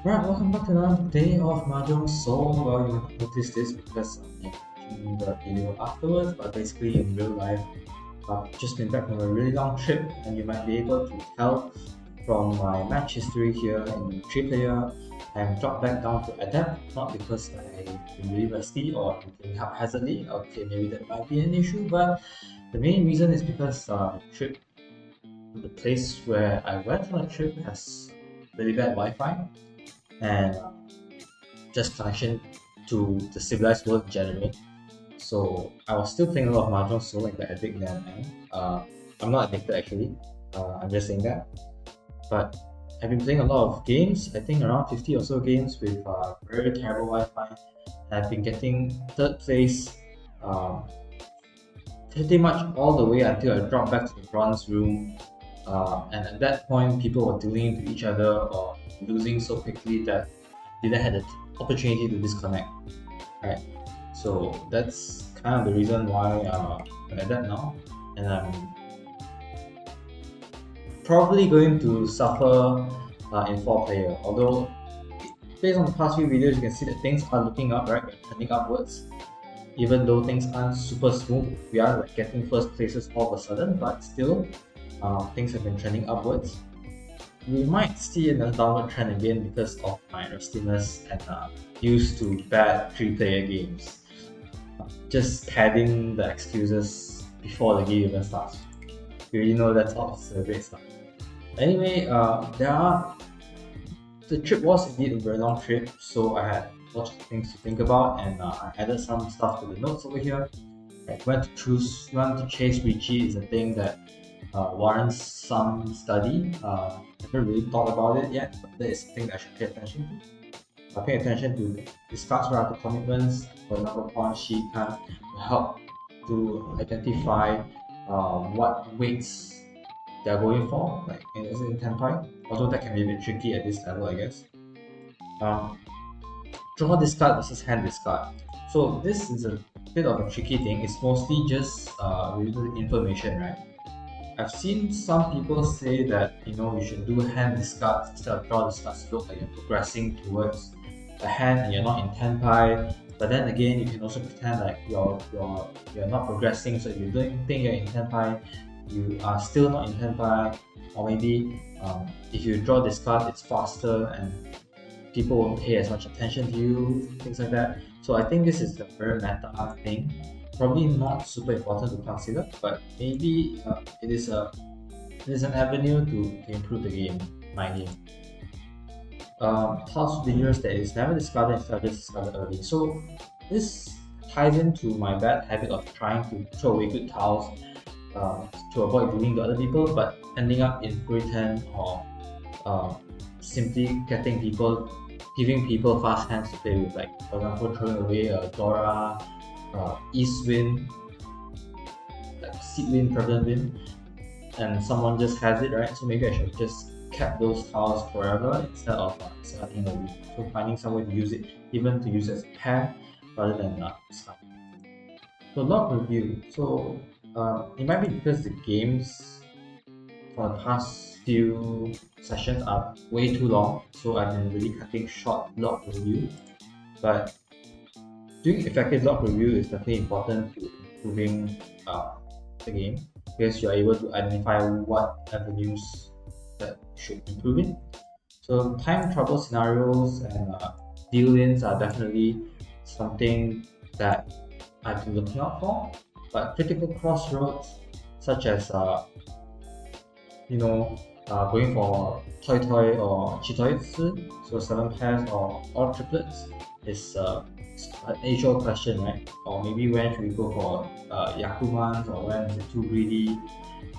Right, welcome back to another day of Mahjong Soul. Well, you might not notice this because I'm making the video afterwards, but basically in real life, I've just been back from a really long trip, and you might be able to tell from my match history here in 3 player. I'm dropped back down to Adept, not because I've been really rusty or I'm playing haphazardly. Okay, maybe that might be an issue, but the main reason is because the place where I went on a trip has really bad Wi-Fi and just connection to the civilized world in general. So I was still playing a lot of Mahjong Soul like the addict that I am. I'm not addicted actually. I'm just saying that. But I've been playing a lot of games. I think around 50 or so games with very terrible Wi-Fi. I've been getting third place um, pretty much all the way until I dropped back to the bronze room. And at that point, people were dealing with each other or losing so quickly that I didn't have the opportunity to disconnect. Right. So that's kind of the reason why I'm at that now, and I'm probably going to suffer in 4 player. Although based on the past few videos, you can see that things are looking up, right? We're trending upwards. Even though things aren't super smooth, we are like getting first places all of a sudden, but still, things have been trending upwards. We might see another downward trend again because of my rustiness and used to bad 3 player games. Just padding the excuses before the game even starts. You already know that's how it's a great start. Anyway, the trip was indeed a very long trip, so I had lots of things to think about, and I added some stuff to the notes over here. Like when to chase Richie is a thing that warrants some study. Never really thought about it yet, but that is something that I should pay attention to. Pay attention to discuss rather commitments, for example, pawn sheet kind will help to identify what weights they're going for, like in Tenpai. Although that can be a bit tricky at this level, I guess. Um, Draw discard versus hand discard. So this is a bit of a tricky thing. It's mostly just related information, right? I've seen some people say that you should do hand discards instead of draw discards to look like you're progressing towards a hand and you're not in tenpai. But then again, you can also pretend like you're not progressing. So if you don't think you're in tenpai, you are still not in tenpai. Or maybe if you draw discard, it's faster and people won't pay as much attention to you, things like that. So I think this is a very meta thing. Probably not super important to consider, but maybe it is an avenue to improve the game, my game. Tiles dangerous that is never discarded instead of just discarded early. So this ties into my bad habit of trying to throw away good tiles to avoid dealing to other people, but ending up in free 10 or simply giving people fast hands to play with, like for example throwing away a Dora, East Wind, like Seed Wind, Prevalent Wind, and someone just has it, right? So maybe I should just kept those tiles forever instead of starting a week. So finding some way to use it, even to use as a pair rather than starting. So log review. So it might be because the games for the past few sessions are way too long, so I've been really cutting short log review. But doing effective log review is definitely important to improving the game because you're able to identify what avenues that should improve it. So time trouble scenarios and deal-ins are definitely something that I've been looking out for. But critical crossroads, such as going for toy toy or chitoitsu, so 7 pairs or all triplets, is an age-old question, right? Or maybe when should we go for Yakumans, or when is it too greedy,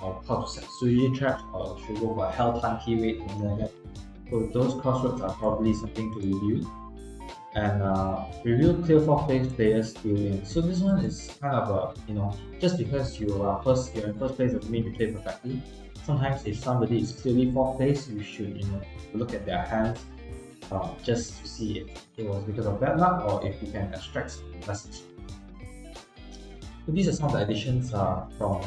or how to set Suji traps, or should we go for Hell Tanky weight, something like that. So those crossroads are probably something to review. And review clear for players still in. So this one is kind of just because you're in first place doesn't mean you play perfectly. Sometimes if somebody is clearly fourth place, you should look at their hands just to see if it was because of bad luck or if you can extract some lessons. So these are some of the additions from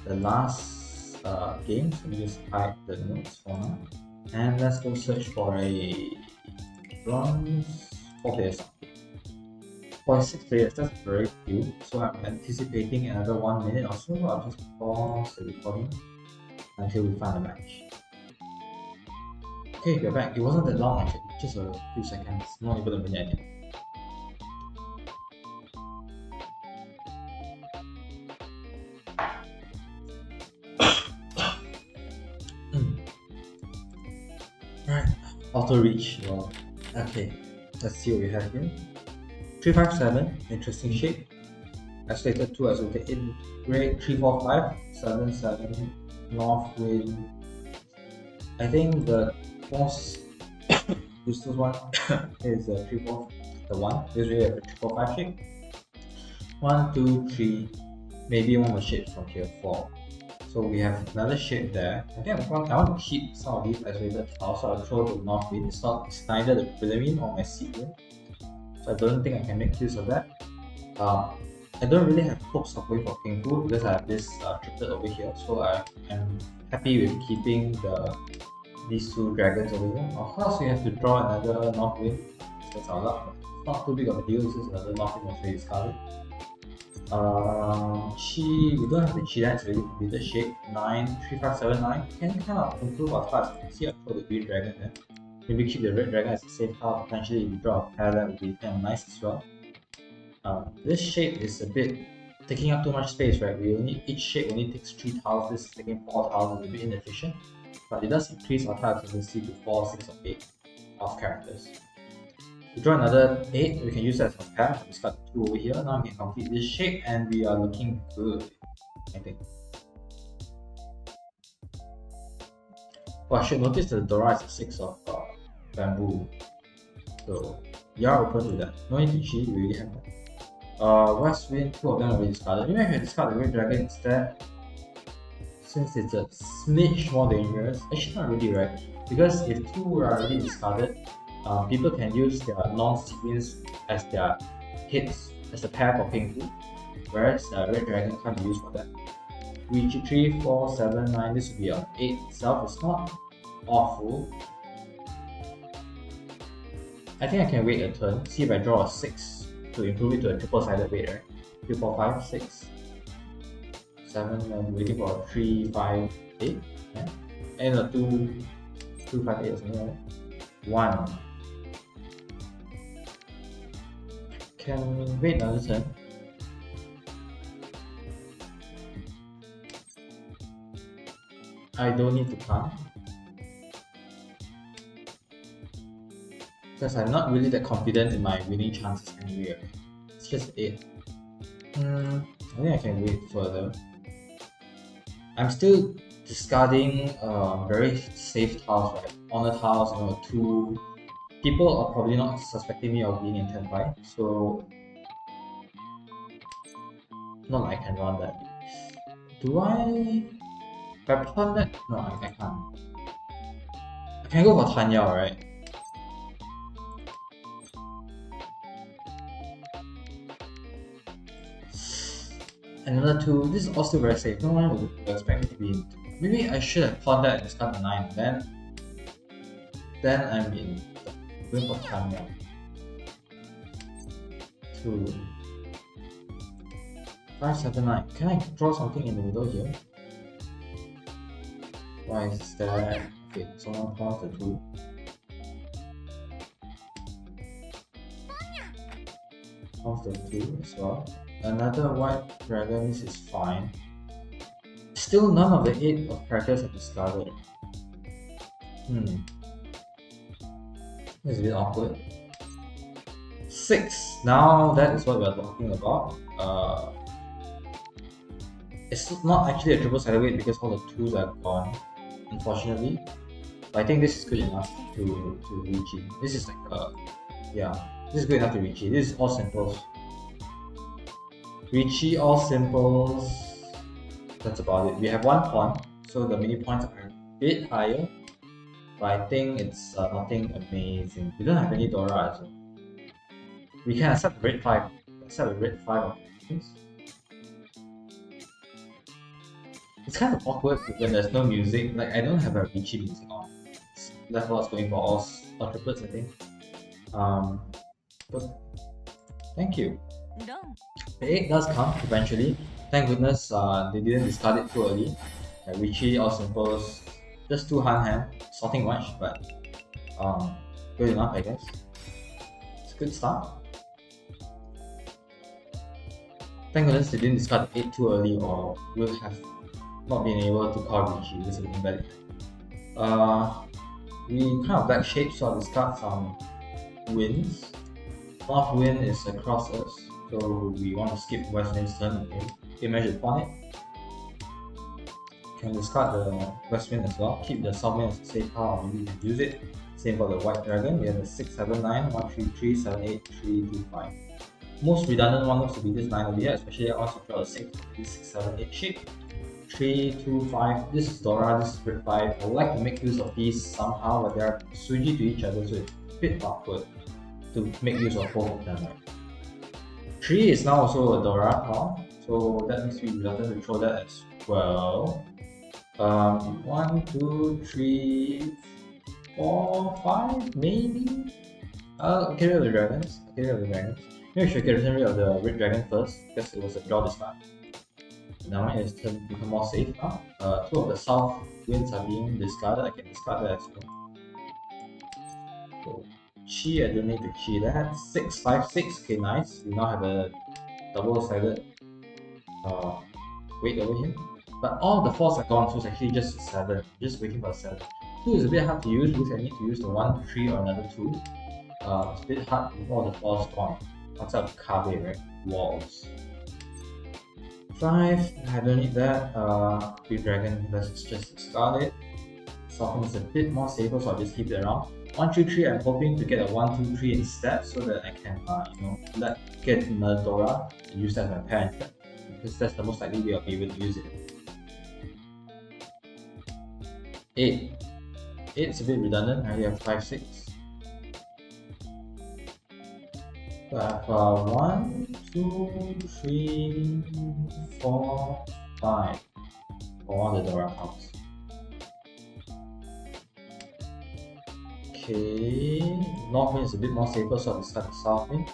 the last game. So we just hide the notes for now. And let's go search for a bronze 4 players. For 6 players, that's very few. So I'm anticipating another 1 minute or so. I'll just pause the recording until we find a match. Okay, we're back. It wasn't that long actually, just a few seconds, not even a minute yet. Right, auto reach. Well, okay, let's see what we have here. 357, interesting shape. Isolated 2, isolated in grade 345, 7 north wind. I think the most useless one is the 3-4, the one. This really have a 3-4-5 shape. 1, 2, 3, maybe one more shape from here, 4. So we have another shape there. I think I want to keep some of these isolated tiles, so I'll throw the north wind. It's neither the Philippine or my seed wind, so I don't think I can make use of that. I don't really have hopes of going for King Fu because I have this triplet over here, so I'm happy with keeping these 2 dragons over here. Of course, we have to draw another north wind. That's our luck. It's not too big of a deal. This is another north wind was already discarded. We don't have the chi, that's really completed shape. 9, 3, 5, 7, 9. Can kind of improve our cards. See, I throw the green dragon there. Maybe keep the red dragon as a safe card. Potentially, if you draw a pair, that would be kind of nice as well. This shape is a bit taking up too much space, right? Each shape only takes 3 tiles. This is taking 4 tiles, is a bit inefficient. But it does increase our tile efficiency to 4, 6, or 8 of characters. We draw another 8, we can use that as a pair. We start 2 over here. Now we can complete this shape and we are looking good, I think. Oh, I should notice that the Dora is a 6 of bamboo. So we are open to that. No need to cheat, we already have that. West Wind, 2 of them already discarded. Maybe I can discard the Red Dragon instead, since it's a smidge more dangerous. Actually not really, right? Because if 2 are already discarded, people can use their non-sequence as their hits as a pair for Ping Fu, whereas Red Dragon can't be used for that. Reach 3, 4, 7, 9, this would be an 8 itself. It's not awful. I think I can wait a turn, see if I draw a 6 to improve it to a triple-sided weight, right? 3, 4, 5, 6, 7, I'm waiting for a 3, 5, 8, yeah? And a 2, 2, 5, 8 or something like that. 1. Can wait another turn. I don't need to come, because I'm not really that confident in my winning chances anyway. It's just 8. I think I can wait further. I'm still discarding very safe tiles, right? Honor tiles, 2. People are probably not suspecting me of being intent by, so not like I can run that. Do I? If I pawn that? No, I can't. I can go for Tanya, right? Another 2. This is all still very safe. No one would expect me to be in. Maybe I should have pawned that and discard the 9. Then I'm in. Going for Tanya. 2, 5, 7, 9. Can I draw something in the middle here? Why is that? Okay, someone pawns the 2. Pawns the 2 as well. Another white dragon, this is fine. Still none of the 8 of characters have discarded. This is a bit awkward. 6. Now that is what we are talking about. It's not actually a triple-sided weight because all the 2s are gone, unfortunately. But I think this is good enough to reach it. This is like this is good enough to reach it. This is all simples. Richie, all simples. That's about it. We have 1 pawn, so the mini points are a bit higher, but I think it's nothing amazing. We don't have any Dora as well. We can accept red 5. Accept a red 5 of things. It's kind of awkward when there's no music. Like, I don't have a Richie music on. That's what's going for all triplets, I think. But thank you. The 8 does come eventually. Thank goodness they didn't discard it too early. Richie or Simple's just 2 hand, sorting much, but good enough, I guess. It's a good start. Thank goodness they didn't discard 8 too early, or we'll have not been able to call Richie. This is invalid. We kind of black shape, so I'll discard some winds. North wind is across us, so we want to skip west wind's turn. Okay, image upon it. Can discard the west wind as well. Keep the south wind as a safe card, or maybe you can use it. Same for the white dragon. We have a 6, 7, 9, 1, 3, 3, 7, 8, 3, 2, 5. Most redundant one looks to be this 9 over here, especially once you draw a 6, 6, 7, 8 shape. 3, 2, 5. This is Dora, this is Grid 5. I would like to make use of these somehow, but they are Suji to each other, so it's a bit awkward to make use of both of them. Right? 3 is now also a Dora card, so that makes me reluctant to throw that as well. 1, 2, 3, 4, 5, maybe? I'll get rid of the dragons. Maybe we should get rid of the red dragon first, because it was a draw this time. Now my is turn become more safe now. 2 of the south winds are being discarded. I can discard that as well. So, Chi, I don't need to Chi that. 6, 5, 6. Okay, nice. We now have a double-sided weight over here. But all the 4s are gone, so it's actually just 7. Just waiting for 7. 2 is a bit hard to use because I need to use the 1, 3 or another 2. It's a bit hard with all the 4s gone. Outside of Kabe, right? Walls. 5, I don't need that. Blue Dragon, let's just discard it. Soften is a bit more safer, so I'll just keep it around. 1, 2, 3, I'm hoping to get a 1, 2, 3 instead, so that I can, get another Dora and use that as my pair instead. Because that's the most likely way I'll be able to use it. 8. 8 is a bit redundant, I only have 5, 6. So I have 1, 2, 3, 4, 5 for all the Dora cards. Okay, North wind is a bit more safer, so I'll discard the South wind.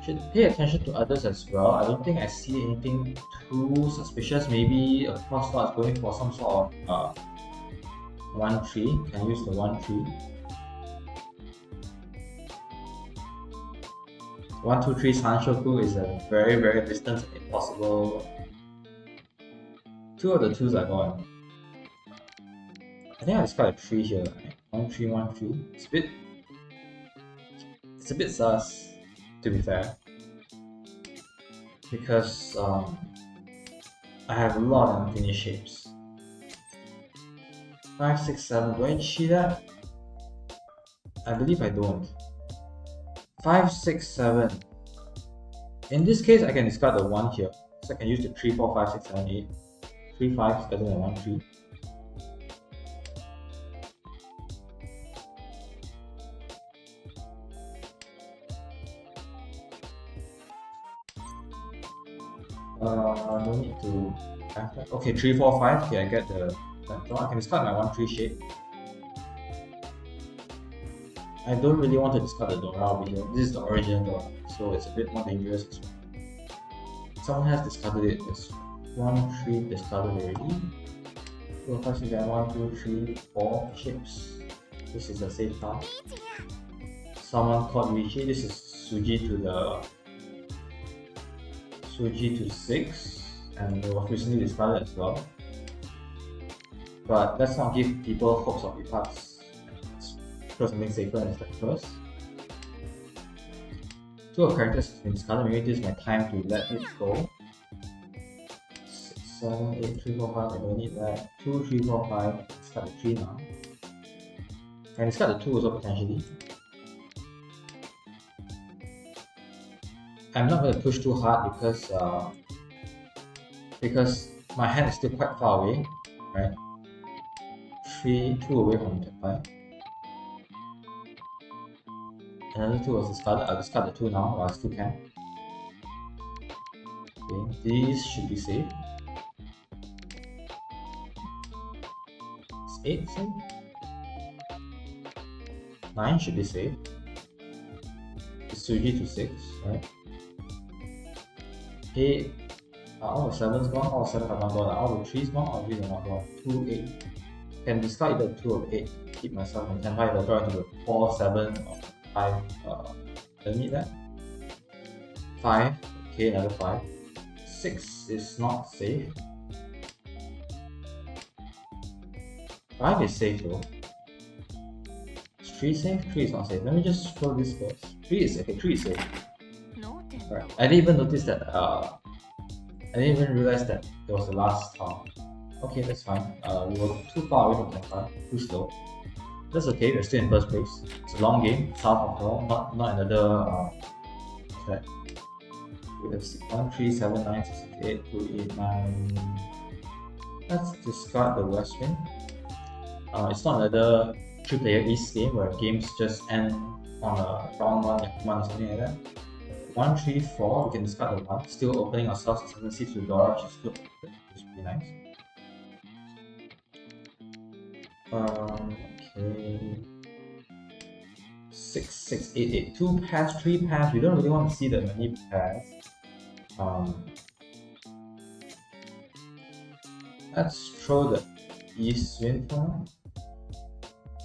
Should pay attention to others as well. I don't think I see anything too suspicious. Maybe a cross is going for some sort of 1, 3. Can use the 1, 3. 1, 2, 3 Sanshoku is a very, very distant and impossible. 2 of the 2s are gone. I think I discard a 3 here. Right? 1, 3, 1, 3. It's a bit sus, to be fair. Because I have a lot of unfinished shapes. 5, 6, 7. Do I cheat that? I believe I don't. 5, 6, 7. In this case, I can discard the 1 here. So I can use the 3, 4, 5, 6, 7, 8. 3, 5 is better than 1, 3. No need to have that. Okay, 3, 4, 5. Okay, I get the draw. I can discard my 1, 3 shape. I don't really want to discard the Dora over here. This is the original Dora, so it's a bit more dangerous as well. Someone has discarded it. There's 1, 3 discarded already. 4, 5, 6, 7, 1, 2, 3, 4 shapes. This is a safe card. Someone called Richie. This is Suji to 6, and it was recently discarded as well. But let's not give people hopes of the past. Throw something safer instead first. 2 of characters has been discarded. Maybe this is my time to let it go. 6, 7, 8, 3, 4, 5. I don't need that. 2, 3, 4, 5. Discard the 3 now. And discard the 2 also potentially. I'm not going to push too hard because my hand is still quite far away, right? 2 away from the 5. Another 2 was discarded. I'll discard the 2 now while I still can. Okay, these should be safe. Is 8 safe? 9 should be safe. Suji to 6, right? 8. All the 7's gone, all the 7 are not gone, all the 3's gone, all the 3's are not gone. 2, 8. Can discard either 2 or 8. Keep myself in 10 5 if I draw into the 4, 7, or 5. Let me that. 5. Okay, another 5. 6 is not safe. 5 is safe though. Is 3 safe? 3 is not safe. Let me just show this first. 3 is okay, 3 is safe. Right. I didn't even notice that I didn't even realize that it was the last tile. Okay, that's fine. We were too far away from 10-5, too slow. That's okay, we're still in first place. It's a long game, south of all, not another what's that? We have 1, 3, 7, 9, 6, 8, 2, 8, 9. Let's discard the west wing. It's not another 3-player East game where games just end on a round 1, or something like that. 1, 3, 4, we can discard the 1, still opening ourselves to 7 seats with Dora, which is still open, which is pretty nice. Okay. 6, 6, 8, 8. 2 pairs, 3 pairs. We don't really want to see that many pairs. Let's throw the east wind for now.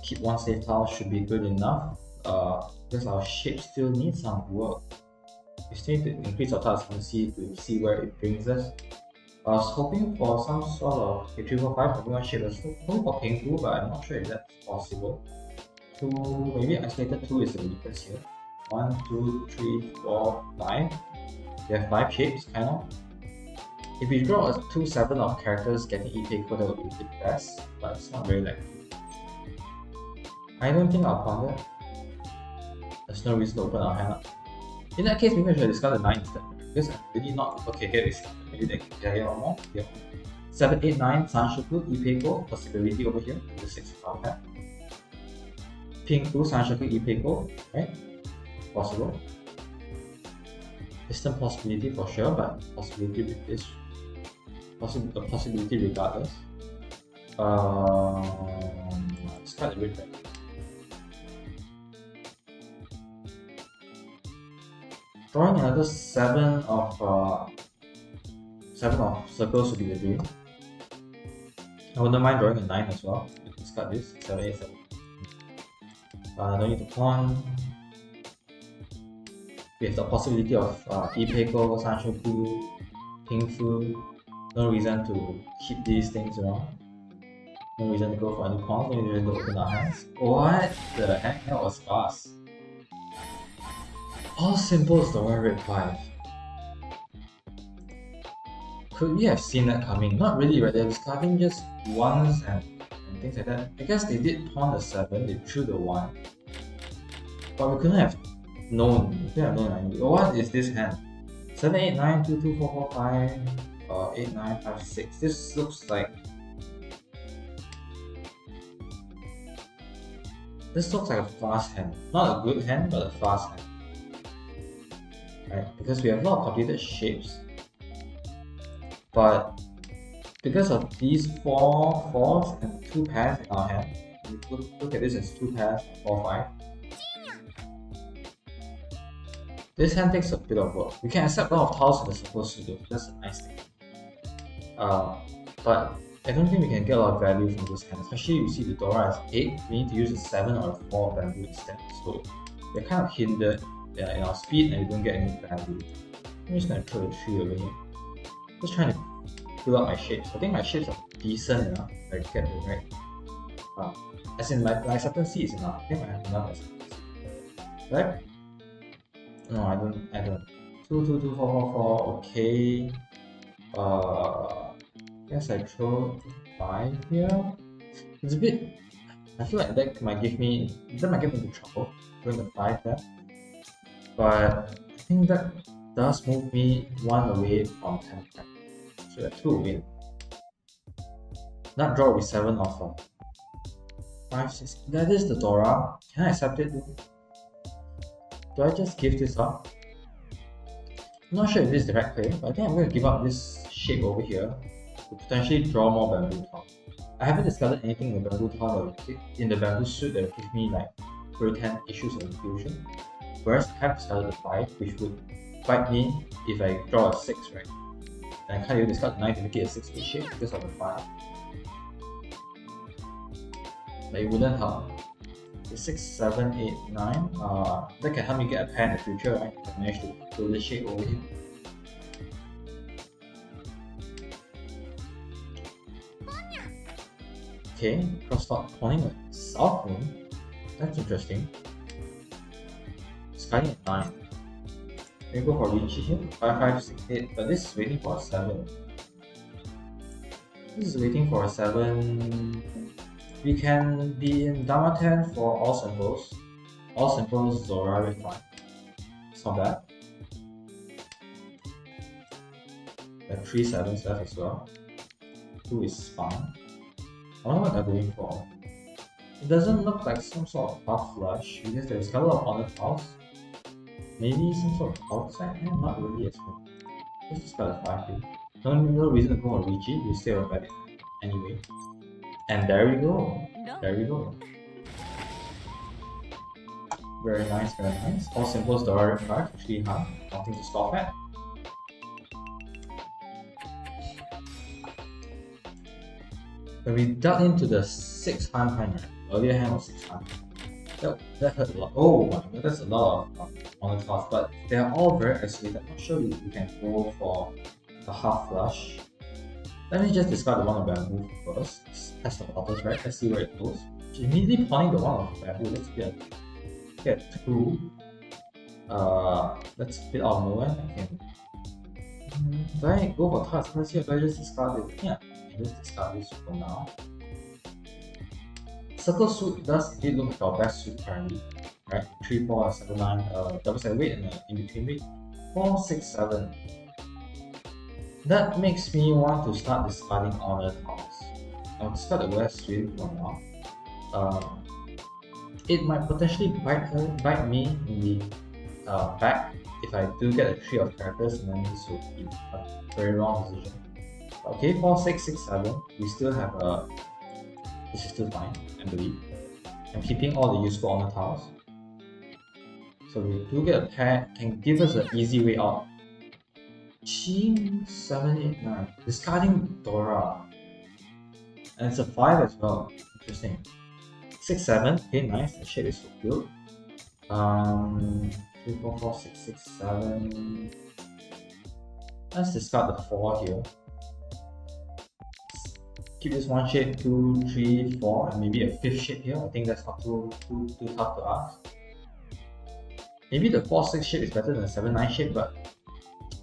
Keep 1 safe tile should be good enough. Because our shape still needs some work. We still need to increase our tiles to see where it brings us. I was hoping for some sort of 3, 4, 5 Pokemon shape. I was hoping for Pingfu, but I'm not sure if that's possible. 2, maybe isolated 2 is the weakest here. 1, 2, 3, 4, 5. We have 5 shapes, kind of. If we draw a 2-7 of characters getting E-Pay that would be the best, but it's not very likely. I don't think I'll ponder. There's no reason to open our hand up. In that case, maybe I should discard the 9 instead. Because I'm really not. Okay, here is maybe they can get one more. Here. 7, 8, 9, Sanshoku, Ipeko, possibility over here. The 6 of our hand. Pingfu, Sanshoku, Ipeko, right? Possible. Distant possibility for sure, but possibility with this. A possibility regardless. Discard the red back. Drawing another 7 of circles would be the dream. I wouldn't mind drawing a 9 as well. Discard this. 7, 8, 7. No need to pawn. We have the possibility of Ipeko, Sanshoku, Pingfu. No reason to keep these things around. No reason to go for any pawns. No reason to open our hands. What the heck? That was fast. All symbols the 1 red 5. Could we have seen that coming? Not really, right? They're discarding just 1s and things like that. I guess they did pawn the 7, they threw the 1. But we couldn't have known. We couldn't have known. What is this hand? 7, 8, 9, 2, 2, 4, 4, 5, 8, 9, 5, 6. This looks like. This looks like a fast hand. Not a good hand, but a fast hand. Right? Because we have a lot of completed shapes. But because of these 4 4s and 2 pairs in our hand, look at this as 2 pairs, 4, 5. This hand takes a bit of work. We can accept a lot of tiles in the supposed to do. That's a nice thing. But I don't think we can get a lot of value from this hand. Especially you see the Dora is 8, we need to use a 7 or a 4 bamboo instead. So we're kind of hindered in our speed and we don't get any value. I'm just going to throw the 3 over here. Just trying to fill up my shapes. I think my shapes are decent enough if I get the right. As in my acceptancy is enough. I think I have enough acceptancy. Right? No, I don't. 2, 2, 2, 4, 4, 4, okay. Guess I throw 5 here. It's a bit. I feel like that might get me into trouble throwing the 5 there. But I think that does move me 1 away from 10. So 2 away. That draw will be 7 of 5, 6. That is the Dora. Can I accept it? Do I just give this up? I'm not sure if this is the right play, but I think I'm going to give up this shape over here to potentially draw more bamboo top. I haven't discovered anything in the bamboo top in the bamboo suit that will give me like 10 issues of infusion. Whereas I have discarded the 5, which would bite me if I draw a 6, right? And I can't even discard the 9 to make it a 6-8 shape because of the 5. But it wouldn't help. The 6, 7, 8, 9, that can help me get a pair in the future, right? If I manage to build the shape over here. Okay, cross-talk pawning with South Moon. That's interesting. Discarding at 9. We go for Richie here. 5, 5, 6, 8, but this is waiting for a 7. This is waiting for a 7. We can be in Dama 10 for all symbols. All symbols, Zora, red fine. It's not bad. There are 3 7s left as well. 2 is fine. I wonder what they're going for. It doesn't look like some sort of half flush because there's a couple of honor tiles. Maybe some sort of outside hand? Not really as well. Let's just got a 5 here. No reason to go for Rigi, we still have a better anyway. And there we go. There we go. Very nice, very nice. All symbols, the Dora 5, 3 high. Nothing to stop at. When we dug into the 6 hand, right? Earlier hand was 6 hand. That hurt a lot. Oh my god, that's a lot of honor cards, but they are all very isolated. I'm not sure we can go for a half flush. Let me just discard the one of bamboo first. Test the waters, right? Let's see where it goes. Immediately pawning the one of bamboo. Let's get 2. Let's fit out nowhere. Do I go for cards? Let's see if I just discard it. Yeah, I can just discard this for now. Circle suit does indeed look like our best suit currently, right? 3, 4, 7, 9, double side weight and in between weight. 4, 6, 7. That makes me want to start discarding honor tiles. I'll discard the West Suite for now. It might potentially bite me in the back if I do get a 3 of characters, and then this would be a very wrong decision. Okay, 4, 6, 6, 7. We still have a. This is still fine, I believe. I'm keeping all the useful honor tiles. So we do get a pair, can give us an easy way out. Team 7, 8, 9. Discarding Dora. And it's a 5 as well. Interesting. 6, 7. Okay, nice. The shape is so good. 3, 4, 4, 6, 6, 7. Let's discard the 4 here. Keep this one shape, 2, 3, 4, and maybe a 5th shape here. I think that's not too tough to ask. Maybe the 4, 6 shape is better than the 7, 9 shape, but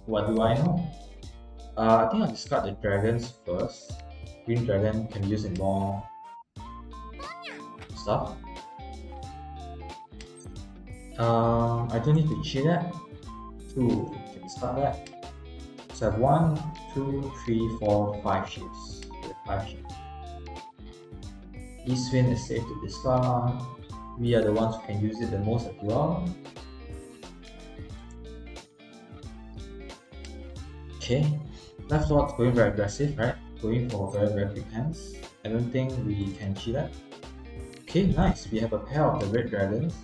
what do I know? I think I'll discard the dragons first. Green dragon can be used in more stuff. I don't need to cheat that. 2, can discard that. So I have 1, 2, 3, 4, 5 shapes. 5 shapes. East wind is safe to discard. We are the ones who can use it the most as well. Okay, left lord's going very aggressive, right? Going for very quick hands. I don't think we can cheat that. Okay, nice. We have a pair of the red dragons.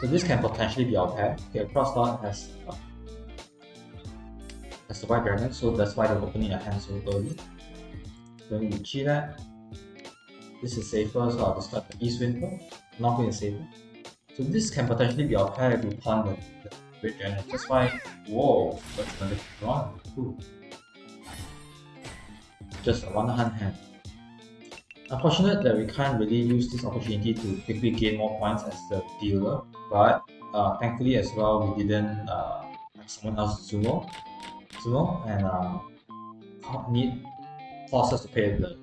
So this can potentially be our pair. Okay, cross lord has the white dragon, so that's why they're opening a hand so early. Don't need to cheat that. This is safer, so I'll discard the east wind first. Not going to save it. So this can potentially be our pair if we pawn the red dragon. That's why. Whoa, that's another drawn. Cool. Just a 1-hand hand. Unfortunate that we can't really use this opportunity to quickly gain more points as the dealer, but thankfully as well we didn't have someone else Zumo and need force us to pay the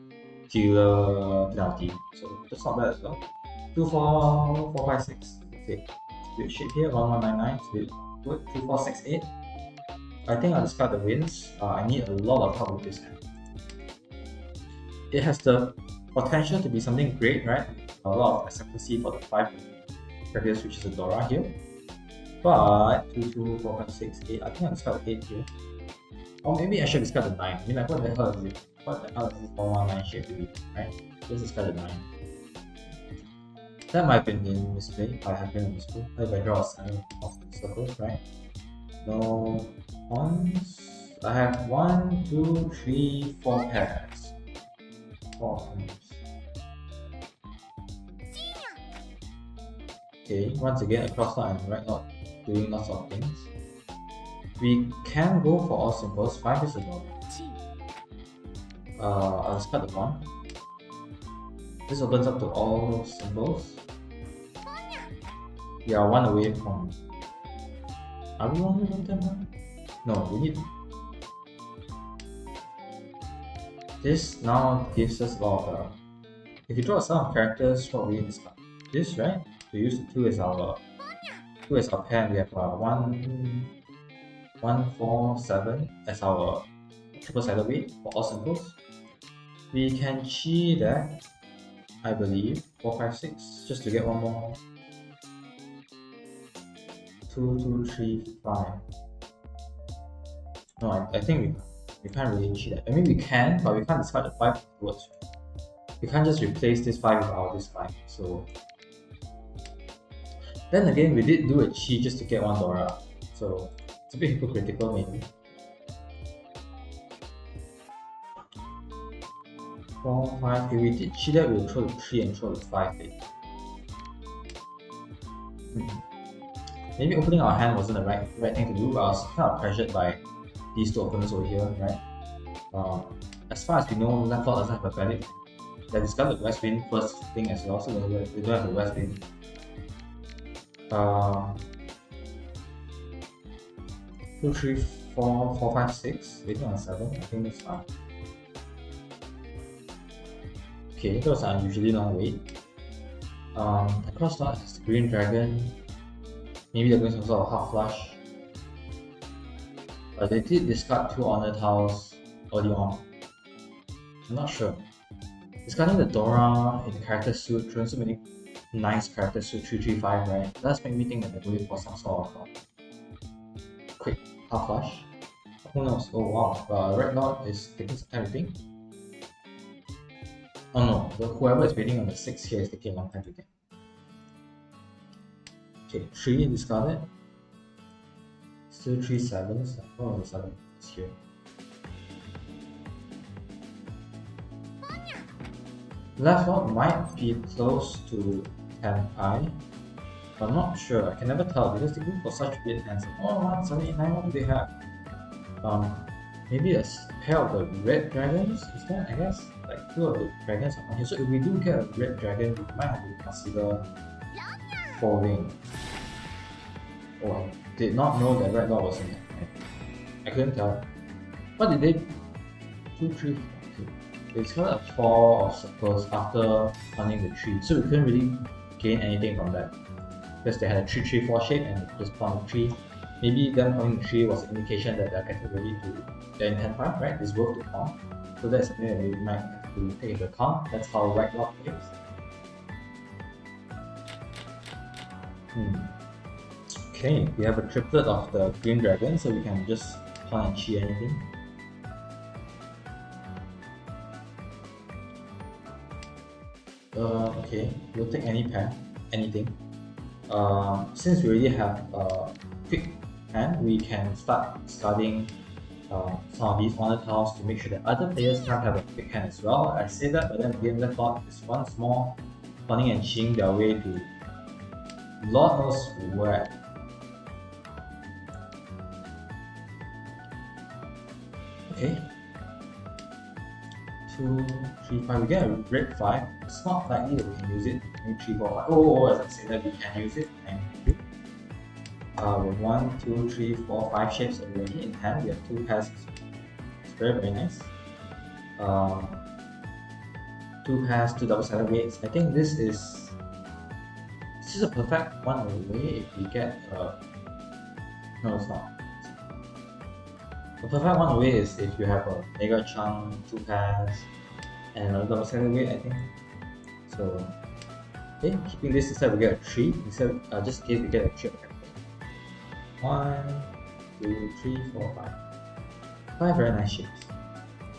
dealer penalty. So that's not bad as well. 2, 4, 4, 5, 6. Okay. Split shape here, 1, 1, 9, 9. Split good. 2, 4, 6, 8. I think I'll discard the winds. I need a lot of help with this hand. It has the potential to be something great, right? A lot of acceptancy for the 5 characters, which is a Dora here. But 2, 2, 4, 5, 6, 8. I think I'll discard the 8 here. Or maybe I should discard the 9. I mean, like, what the hell is it? What the hell is this 4, 1, 9 shape to be, right? Let's discard the 9. That might have been in misplay. I have been in misplay. If I draw a 7 of the circles, right? No pawns. I have 1, 2, 3, 4 pairs. 4 pawns. Okay, once again, across now and right now doing lots of things. We can go for all symbols. 5 is a normal. I'll discard the 1. This opens up to all symbols. We are 1 away from. Are we 1 away from 10? No, we need. This now gives us a lot of. If you draw a set of characters, what we discard? This, right? We use the 2 as our pair. We have 1, 4, 7 as our triple sided weight for all symbols. We can chi that, I believe, 4, 5, 6, just to get one more. 2, 2, 3, 5. No, I think we can't really cheat that. I mean, we can, but we can't discard the 5 afterwards. We can't just replace this 5 with this 5. So then again, we did do a chi just to get 1 Dora. So it's a bit hypocritical maybe. 4, 5. If we did chi that, we'll throw the 3 and throw the 5. Maybe opening our hand wasn't the right thing to do, but I was kind of pressured by these 2 opponents over here, right? As far as we know, left out doesn't have a valid. They discovered the West Wind first thing as well, so they don't have the West Wind. 2, 3, 4, 4, 5, 6. Waiting on 7. I think that's fine. Okay, that was an unusually long wait. Across lot has the Green Dragon. Maybe they're going some sort of half flush. They did discard 2 honor tiles early on. I'm not sure. Discarding the Dora in the character suit, throwing so many nice character suit 3, 3, 5, right? Does make me think that they're going for some sort of quick half flush. Who knows? Oh wow, Red Lord is taking some time to think. Oh no, whoever is waiting on the 6 here is taking a long time to think. Okay, 3 discarded. Still 3 7s. Oh, the 7 is here. Left one might be close to 10 pi. I'm not sure. I can never tell because they go for such weird hands. Oh, 1, 7, 8, 9. What do they have? Maybe a pair of the red dragons. Is that? I guess like 2 of the dragons are on here. So if we do get a red dragon, we might have to consider folding. Oh, I did not know that Red Lord was in there. I couldn't tell. What did they? 2, 3, 4. Okay. They discovered a 4 of circles after running the 3, so we couldn't really gain anything from that because they had a 3, 3, 4 shape and just pawned the 3. Maybe them pawning the 3 was an indication that they're getting ready to their intent part, right? It's worth to pawn. So that's something that we might have to take into account. That's how Red Lord plays. Okay, we have a triplet of the Green Dragon, so we can just pawn and chi anything. Okay, we'll take any pair, anything. Since we already have a quick hand, we can start discarding some of these honor tiles to make sure that other players can't have a quick hand as well. I say that, but then again, left out is once more pawning and chiing their way to Lord knows where. Okay. 2, 3, 5. We get a red 5. It's not likely that we can use it. Maybe 3, 4, 5. Oh, as I say that we can use it. Thank you. With 1, 2, 3, 4, 5 shapes already in hand. We have 2 pairs. It's very, very nice. 2 pairs, 2 double-sided weights. I think this is a perfect one away if we get no, it's not. The perfect one away is if you have a mega chunk, 2 pairs, and another double-sided weight, I think. So, okay, keeping this instead we get a 3. Instead, just in case we get a 3. 1, 2, 3, 4, 5. 5 very nice shapes.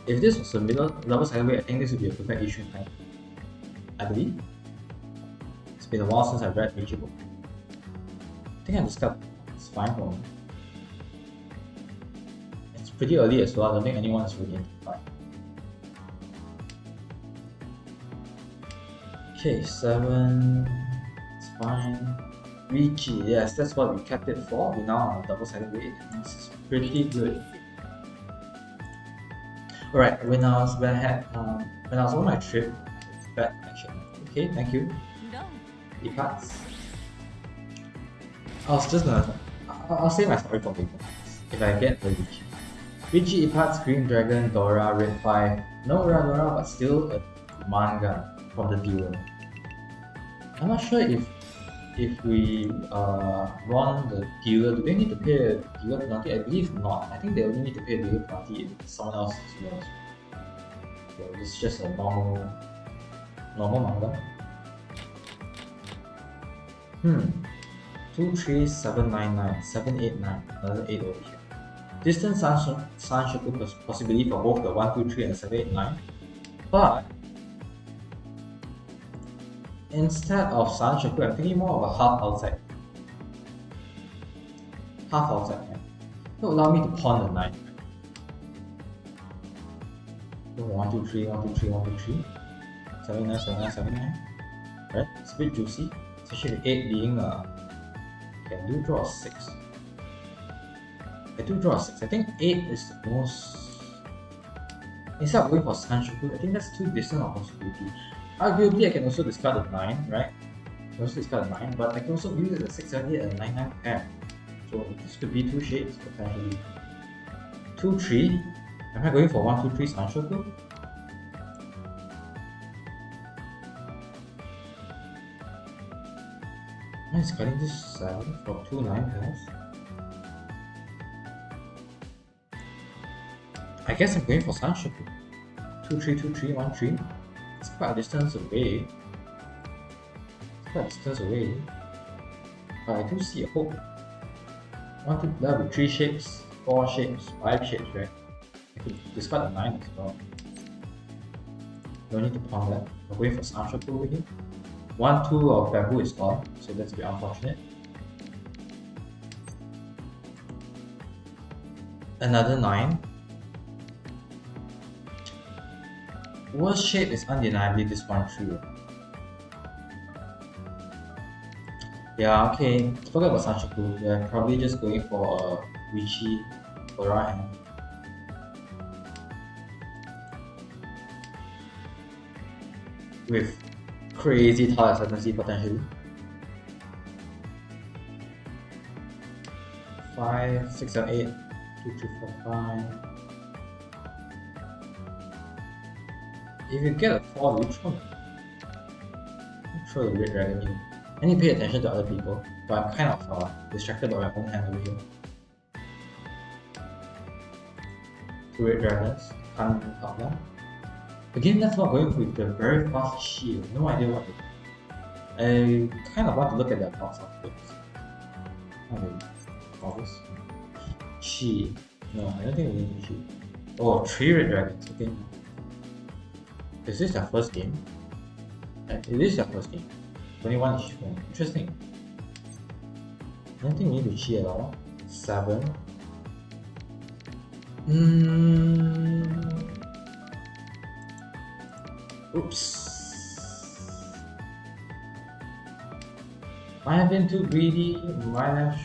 If this was a middle double-sided weight, I think this would be a perfect issue type. I believe. been a while since I've read Meiji book. I think I discovered it's fine for me. It's pretty early as well. I don't think anyone is really into it. Okay, 7. It's fine. 3G, yes, that's what we kept it for. We now are double-sided weight. This is pretty good. Alright, when I was on my trip, bad connection. Okay, thank you. E-cards. I'll say my story for later if I get the Ricci. Ricci, E-cards, Green Dragon, Dora, Red 5. No Dora, but still a manga from the duel. I'm not sure if we run the dealer, do they need to pay a dealer penalty? I believe not. I think they only need to pay a dealer penalty if someone else wins. So it's just a normal manga. 2, 3, 7, 9, 9, 7, 8, 9. Another 8 over here. Distant Sanshoku possibility for both the 1, 2, 3 and 7, 8, 9. But instead of Sanshoku, I'm thinking more of a half outside. Half outside, right? That will allow me to pawn the 9. So 1, 2, 3, 1, 2, 3, 1, 2, 3. 7, 9, 7, 9, 7, 9. Right? It's a bit juicy. Especially with 8 being okay, I do draw a 6. I do draw a 6. I think 8 is the most. Instead of going for Sanshoku, I think that's too distant of possibility. Arguably, I can also discard a 9, right? I can also discard a 9, but I can also use a 6, 7, 8, and 9, 9 pair. So this could be 2 shades potentially. 2, 3. Am I going for 1, 2, 3 Sanshoku? Am I discarding this 7 for 2, 9 pairs? I guess I'm going for Sanshoku. 2, 3, 2, 3, 1, 3. It's quite a distance away. But I do see a hope. That would be 3 shapes, 4 shapes, 5 shapes, right? I could discard a 9 as well. Don't need to pawn that. I'm going for Sanshoku over here. 1, 2 of bamboo is gone, so that's a bit unfortunate. Another 9. Worst shape is undeniably this 1, 3. Yeah, okay. Forget about Sanshoku. We're probably just going for a Ricci for our hand. With crazy tile ascendancy potentially. 5, 6, 7, 8, 2, 3, 4, 5. If you get a 4, which one? Throw the red dragon in. I need to pay attention to other people, but I'm kind of distracted by my own hand over here. 2 red dragons, can't up now. Again, that's not going with the very fast shield. No idea what to do. I kind of want to look at the box afterwards. Obvious. Chi. No, I don't think we need Chi. Oh, 3 red dragons. Okay. Is this their first game? It is their first game. 21 each one. Interesting. I don't think we need to Chi at all. 7. Oops. Might have been too greedy. Might have.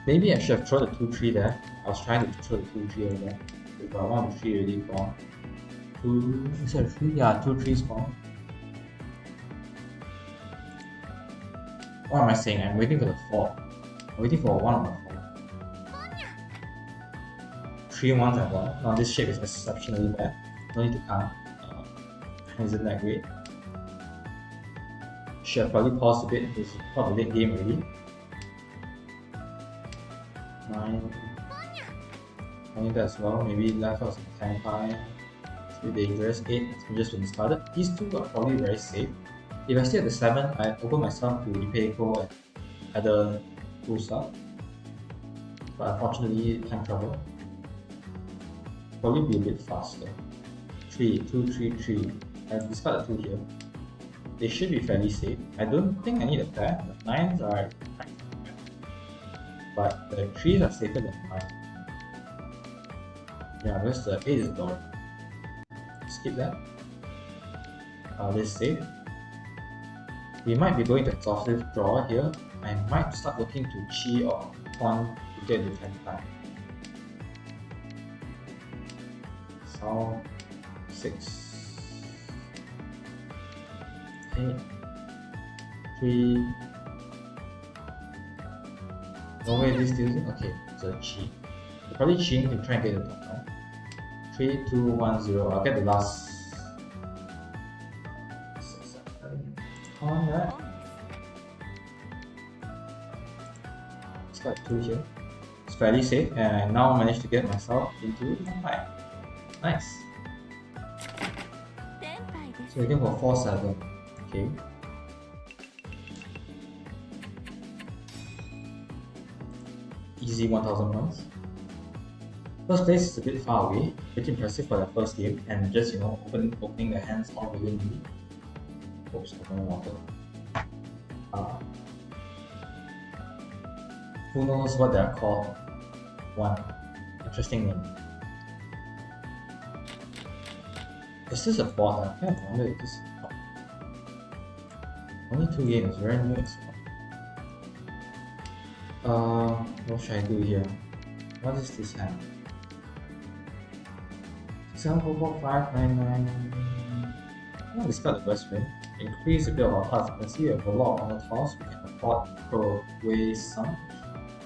Maybe I should have thrown the 2, 3 there. I was trying to throw the 2, 3 over there. If I want to 3 already gone. 2, is that 3? Yeah, 2, 3 is gone. What am I saying? I'm waiting for the 4. I'm waiting for 1 on the 4. 3 1s are gone. Now this shape is exceptionally bad. No need to count. Isn't that great? Should have probably paused a bit. This is probably late game already. 9. I think that as well. Maybe left out some Tenpai. It's a bit dangerous. 8 has just been started. These 2 are probably very safe. If I stay at the 7, I open myself to repay Ko and other cool stuff. But unfortunately, time travel. Probably be a bit faster. 3, 2, 3, 3. I've discarded 2 here. They should be fairly safe. I don't think I need a pair. The 9s are but the 3s are safer than 9. Yeah, because the 8 is door. Skip that. This is safe. We might be going to exhaustive draw here. I might start looking to chi or pawn to get the 10 back. So 6. 8. 3. No way this deals it? Okay, it's a chi. We're probably chiing to try and get the top down. 3, 2, 1, 0. I'll get the last 6, 7. On that. Let's got 2 here. It's fairly safe, and I now managed to get myself into 5. Nice. So we can go for 4-7. Okay. Easy 1000 points. First place is a bit far away, pretty impressive for the first game, and just opening the hands all willingly. Oops, opening water. Who knows what they're called? 1. Interesting name. Is this a bot? I kind of wonder if this is a bot. Only 2 games, very new as well. What should I do here? What is this hand? 7, 4, 4, 5, 9, 9. I'll discard the first win. Increase a bit of our participation. We have a lot on the toss. We can afford to throw away some.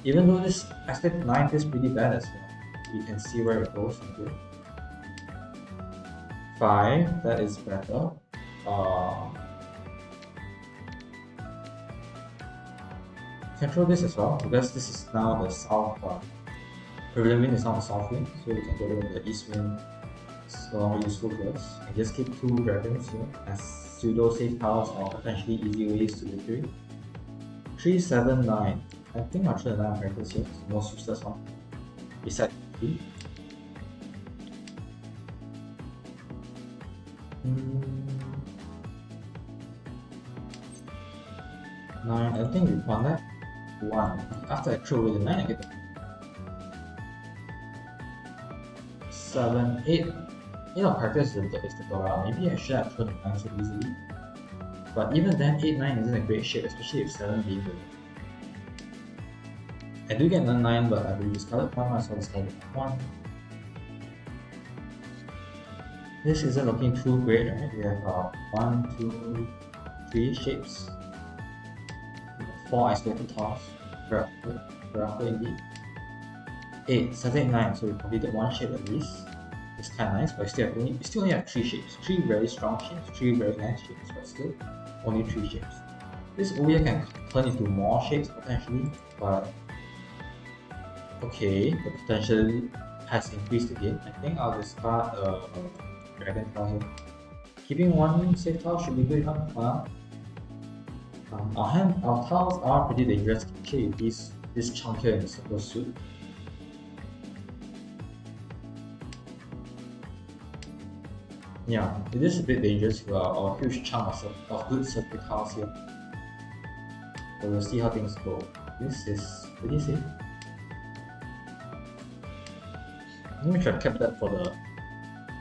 Even though this aspect 9 is pretty bad as well. We can see where it goes into. 5, that is better. Can throw this as well because this is now the south. Prevalent wind is now the south wind, so we can get rid of the east wind. It's no longer useful to us. And just keep 2 dragons here as pseudo safe tiles or potentially easy ways to victory. 3, 7, 9. I think I'll try the 9 characters here. It's the most useless one. Besides 3. 9. I don't think we want that. 1. After I throw away the 9, I get the 7, 8. 8 of characters is the Dora. Maybe I should have thrown the 9 so easily. But even then, 8, 9 isn't a great shape, especially if 7 being the. I do get 9, but I will discard 1, I saw discard 1. This isn't looking too great, right? We have 1, 2, 3 shapes. 4 isolated tiles. Very indeed. 8, 7, 8, 9. So we completed 1 shape at least. It's kind of nice, but we still only have 3 shapes. 3 very strong shapes, 3 very nice shapes, but still only 3 shapes. This Ouya can turn into more shapes potentially, but okay, the potential has increased again. I think I'll discard dragon tile here. Keeping 1 safe tile should be good enough for now. Our tiles are pretty dangerous, especially with this chunk here in the circle suit. Yeah, it is a bit dangerous with our huge chunk of good circle tiles here. But we'll see how things go. This is pretty safe. I'm gonna try to keep that for the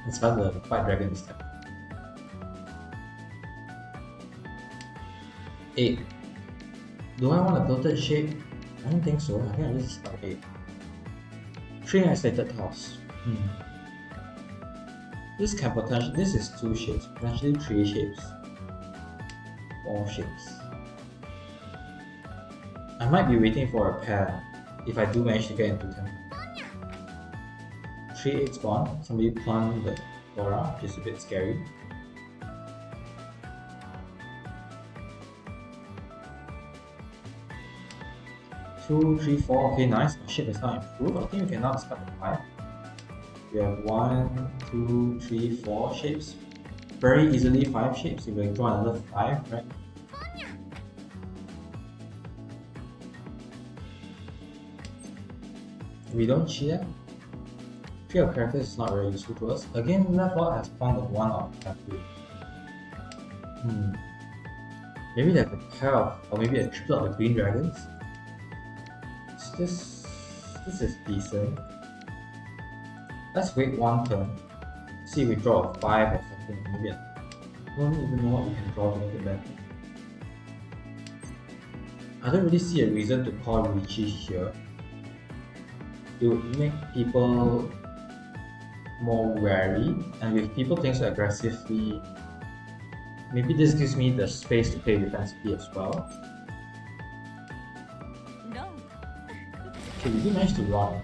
instead of the fight dragon this time. 8. Do I want a tilted shape? I don't think so. I think I'll just start 8. 3 isolated tiles. This can potentially. This is 2 shapes, potentially 3 shapes. 4 shapes. I might be waiting for a pair if I do manage to get into 10. 3 8 spawn. Somebody plant the Dora, which is a bit scary. Two, 3, 4. Okay, nice. My shape is now improved. I think we can now discard the 5. We have 1, 2, 3, 4 shapes. Very easily 5 shapes. If we draw another 5, right? We don't cheat that. 3 of characters is not very useful to us. Again, left out has found the 1 of character. Maybe like a pair of, or maybe a triplet of the green dragons. This is decent. Let's wait one turn. See if we draw a 5 or something. Maybe I don't even know what we can draw to make it better. I don't really see a reason to call Richie here. It would make people more wary, and with people playing so aggressively, maybe this gives me the space to play defensively as well. No. Okay, we did manage to run.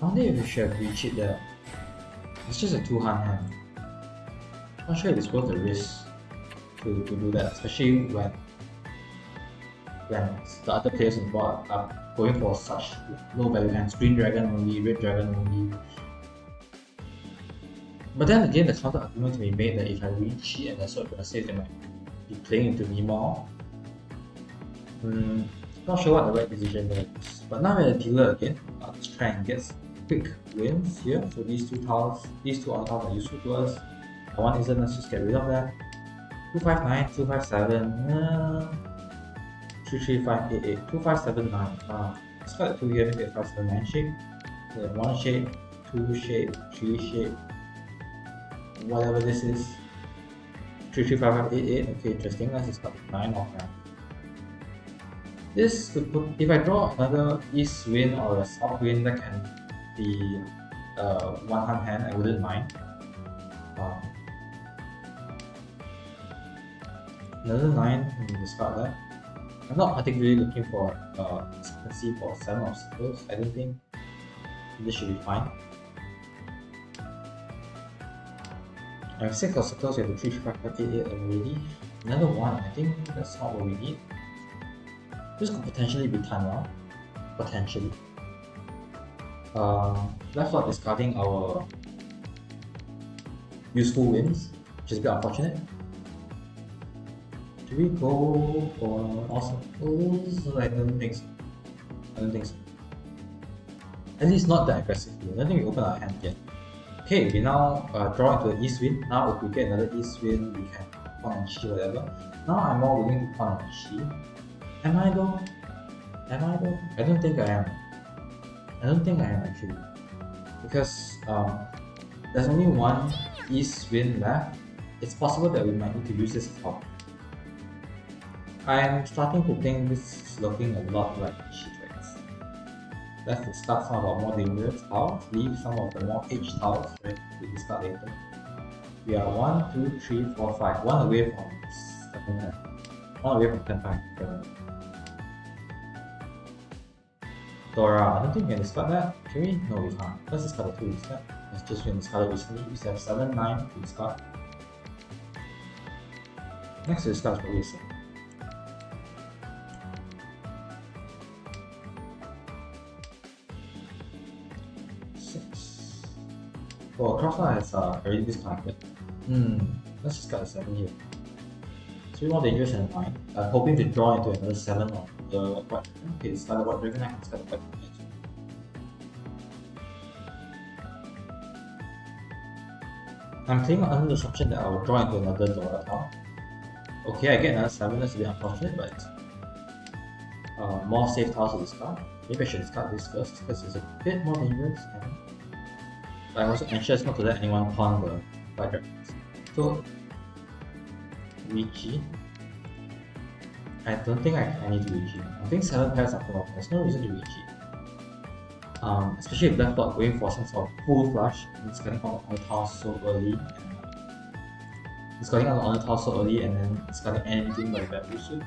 I wonder if we should have reached it there. It's just a 2-hand hand. Not sure if it's worth the risk to do that, especially when the other players involved are going for such low value hands. Green dragon only, red dragon only. But then again, the counter argument can be made that if I reach it and they're so aggressive, they might be playing into me more. Not sure what the right decision there is. But now we're a dealer again. Let's try and get quick wins here. So these two tiles, these two on tiles are useful to us. One isn't, let's just get rid of that. 259, 257, 33588, 2579. Let's got a 2 here, maybe a 579 shape. Then 1 shape, 2 shape, 3 shape, whatever this is. 335588, okay, interesting. Let's just got 9 off now. This could put, if I draw another east wind or a south wind that can be one hand, I wouldn't mind. Another 9, discard that. I'm not particularly looking for discrepancy for 7 obstacles. I don't think this should be fine. I have 6 obstacles, we have the 3, 5, 5, 8, 8 already. Another 1, I think that's not what we need. This could potentially be time round. Potentially. Left out discarding our useful wins, which is a bit unfortunate. Do we go for awesome? I don't think so. I don't think so. At least not that aggressively. I don't think we open our hand yet. Okay, we now draw into the east wind. Now if we get another east wind, we can pawn and chi whatever. Now I'm more willing to pawn and chi. Am I though? Am I though? I don't think I am. I don't think I am actually. Because there's only one east wind left. It's possible that we might need to use this as well. I'm starting to think this is looking a lot like cheat tricks. Let's discard some of our more dangerous tiles, leave some of the more aged tiles, right, to discard later. We are 1, 2, 3, 4, 5. 1 away from 7 10. 1 away from 10 5. Dora, I don't think we can discard that. Can we? No, we can't. Let's discard the 2 instead. Let's just discard it recently. We still have 7, 9 to discard. Next to discard is probably 7. Oh, Crossfire has already disconnected. Let's just cut a 7 here. 3 more dangerous than 9. I'm hoping to draw into another 7 on the white dragon. Okay, discard the white dragon, I can discard the white dragon. I'm playing under the assumption that I will draw into another Dora tile. Okay, I get another 7, that's a bit unfortunate, but more safe tiles to discard. Maybe I should discard this first because it's a bit more dangerous. I'm also anxious not to let anyone pawn the white dragons. So, Ricci. I don't think I need to Ricci. I think 7 pairs are full. There's no reason to Ricci. Especially if left out going for some sort of full flush, discarding on the toss so early. Discarding on the toss so early and then discarding anything like that suit.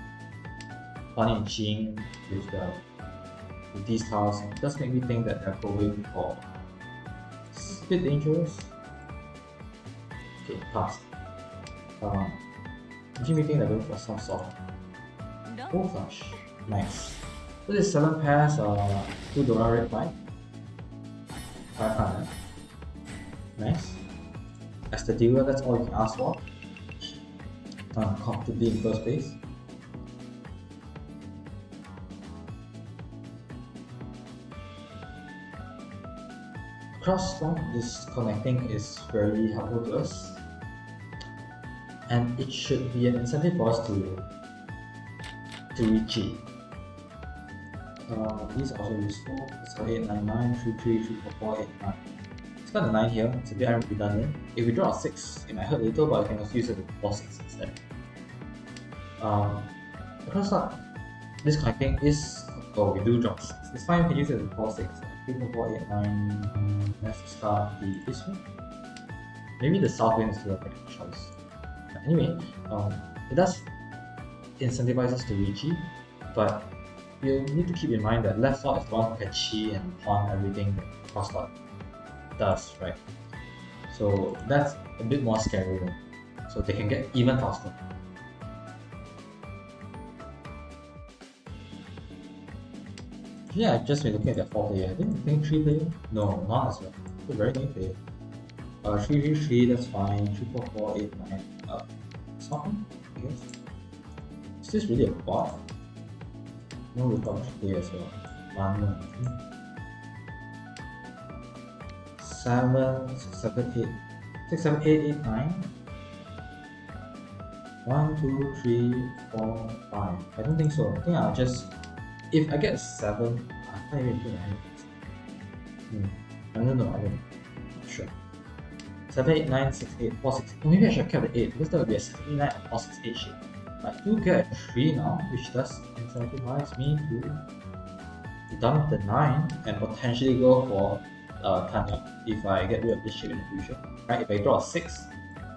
Pawning and cheating with these tiles. It does make me think that they're going for. It's a bit dangerous. Okay, pass. Making me think they're going for some sort of full flush. Nice. So this 7 pairs, 2 Dora red white. 500. Nice. As the dealer, that's all you can ask for. Comfortably in first place. Cross-slump disconnecting is very helpful to us. and it should be an incentive for us to reach it. These are also useful. So 8, 9, 9, 3, 3, 3, 4, 4, 8, 9. It's got a 9 here, it's a bit redundant. If we draw a 6, it might hurt a little, but I can also use it to 4, 6 instead. Because disconnecting is, oh, we do drop 6. It's fine, we can use it to 4, 6. 3, 4, 4, 8, 9. Let's start the east wind. Maybe the south wind is still a better choice. But anyway, it does incentivize us to reach it, but you need to keep in mind that left slot is the one who can chi and pawn everything that cross slot does, right? So that's a bit more scary though. So they can get even faster. Yeah, I've just been looking at their 4 player. I didn't think 3 player. No, not as well. It's a very new player. 3, 3, 3, that's fine. 3, 4, 4, 8, 9. Something, I guess. Is this really a bot? No, we've got 3 as well. 1, 7, 6, 7, 8. 6, 7, 8, 8, 9. 1, 2, 3, 4, 5. I don't think so. I think I'll just. If I get a 7, I can't even do it. I don't know. Not sure. 7, 8, 9, 6, 8, 4, 6. Oh, maybe I should have kept the 8 because that would be a 7, 9, and 4, 6, 8 shape. I do get a 3 now, which does incentivize me to dump the 9 and potentially go for Tanya if I get rid of this shape in the future. Right? If I draw a 6,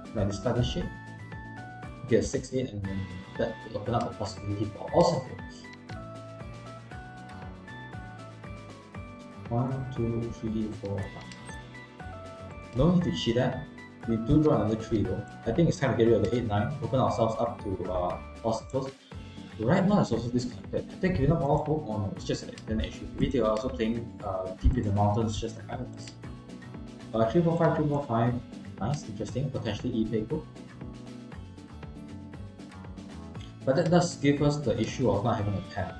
and I discard this shape, get a 6, 8, and then that will open up the possibility for all circles. 1, 2, 3, 4, 5. No need to cheat that. We do draw another 3 though. I think it's time to get rid of the 8, 9, open ourselves up to all circles. Right now it's also disconnected. I think giving up all hope, or no, it's just an internet issue. We are also playing deep in the mountains just like others. 3, 4, 5, 3, 4, 5. Nice, interesting, potentially e-paper. But that does give us the issue of not having a pair.